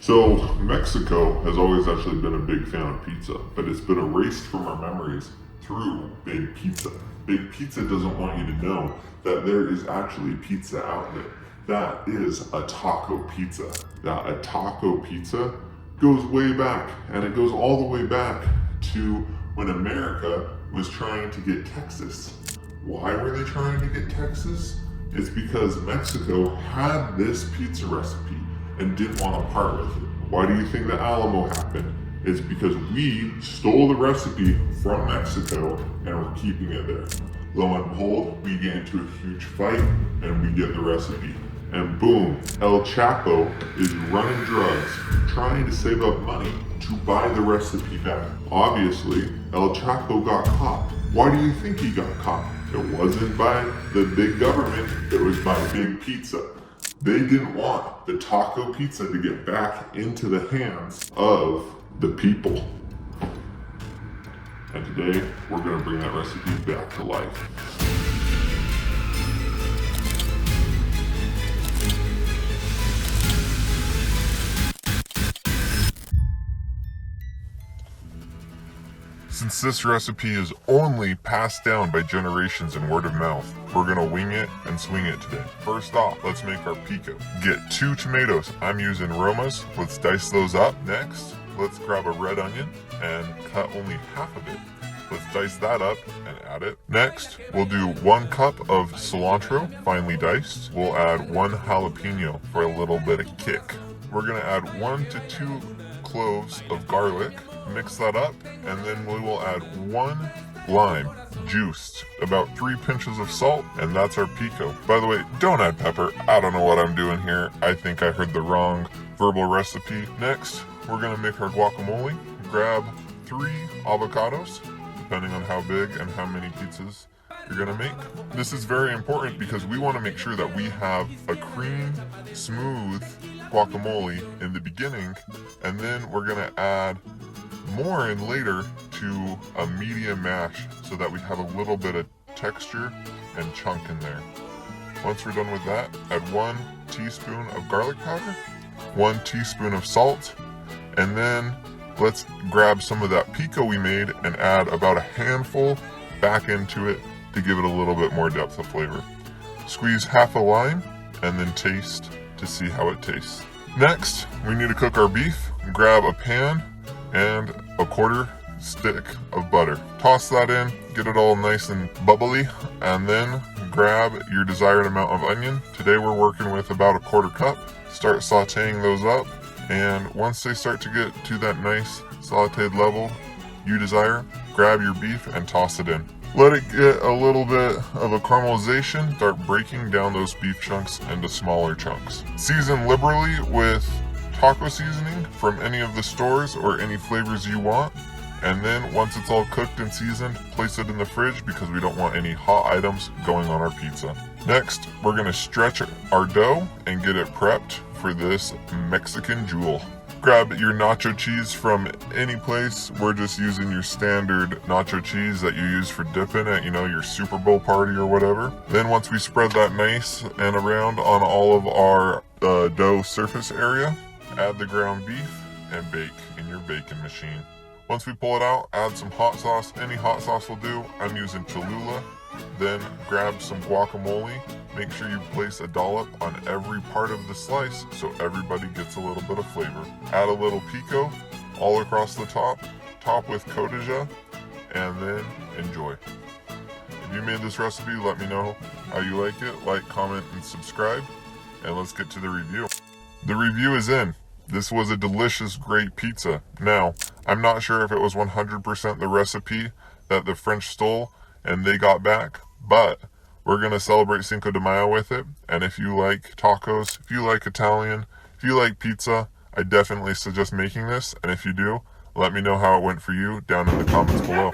So Mexico has always actually been a big fan of pizza, but it's been erased from our memories through Big Pizza. Big Pizza doesn't want you to know that there is actually pizza out there. That is a taco pizza. Now, a taco pizza goes way back, and it goes all the way back to when America was trying to get Texas. Why were they trying to get Texas? It's because Mexico had this pizza recipe and didn't want to part with it. Why do you think the Alamo happened? It's because we stole the recipe from Mexico and we're keeping it there. Lo and behold, we get into a huge fight and we get the recipe. And boom, El Chapo is running drugs, trying to save up money to buy the recipe back. Obviously, El Chapo got caught. Why do you think he got caught? It wasn't by the big government, it was by Big Pizza. They didn't want the taco pizza to get back into the hands of the people. And today, we're going to bring that recipe back to life. Since this recipe is only passed down by generations and word of mouth, we're gonna wing it and swing it today. First off, let's make our pico. Get 2 tomatoes. I'm using Romas. Let's dice those up. Next, let's grab a red onion and cut only half of it. Let's dice that up and add it. Next, we'll do 1 cup of cilantro, finely diced. We'll add 1 jalapeno for a little bit of kick. We're gonna add 1 to 2 cloves of garlic. Mix that up, and then we will add 1 lime, juiced, about 3 pinches of salt, and that's our pico. By the way, don't add pepper. I don't know what I'm doing here. I think I heard the wrong verbal recipe. Next, we're gonna make our guacamole. Grab 3 avocados, depending on how big and how many pizzas you're gonna make. This is very important because we wanna make sure that we have a cream, smooth guacamole in the beginning, and then we're gonna add more in later to a medium mash so that we have a little bit of texture and chunk in there. Once we're done with that, add 1 teaspoon of garlic powder, 1 teaspoon of salt, and then let's grab some of that pico we made and add about a handful back into it to give it a little bit more depth of flavor. Squeeze half a lime and then taste to see how it tastes. Next, we need to cook our beef. Grab a pan and a 1/4 stick of butter. Toss that in, get it all nice and bubbly, and then grab your desired amount of onion. Today we're working with about a 1/4 cup. Start sauteing those up, and once they start to get to that nice sauteed level you desire, grab your beef and toss it in. Let it get a little bit of a caramelization. Start breaking down those beef chunks into smaller chunks. Season liberally with taco seasoning from any of the stores or any flavors you want, and then once it's all cooked and seasoned, place it in the fridge because we don't want any hot items going on our pizza. Next, we're going to stretch our dough and get it prepped for this Mexican jewel. Grab your nacho cheese from any place. We're just using your standard nacho cheese that you use for dipping at, your Super Bowl party or whatever. Then once we spread that nice and around on all of our dough surface area, add the ground beef and bake in your baking machine. Once we pull it out, add some hot sauce. Any hot sauce will do. I'm using Cholula. Then grab some guacamole. Make sure you place a dollop on every part of the slice so everybody gets a little bit of flavor. Add a little pico all across the top. Top with cotija, and then enjoy. If you made this recipe, let me know how you like it. Like, comment, and subscribe. And let's get to the review. The review is in. This was a delicious, great pizza. Now, I'm not sure if it was 100% the recipe that the French stole and they got back, but we're going to celebrate Cinco de Mayo with it. And if you like tacos, if you like Italian, if you like pizza, I definitely suggest making this. And if you do, let me know how it went for you down in the comments below.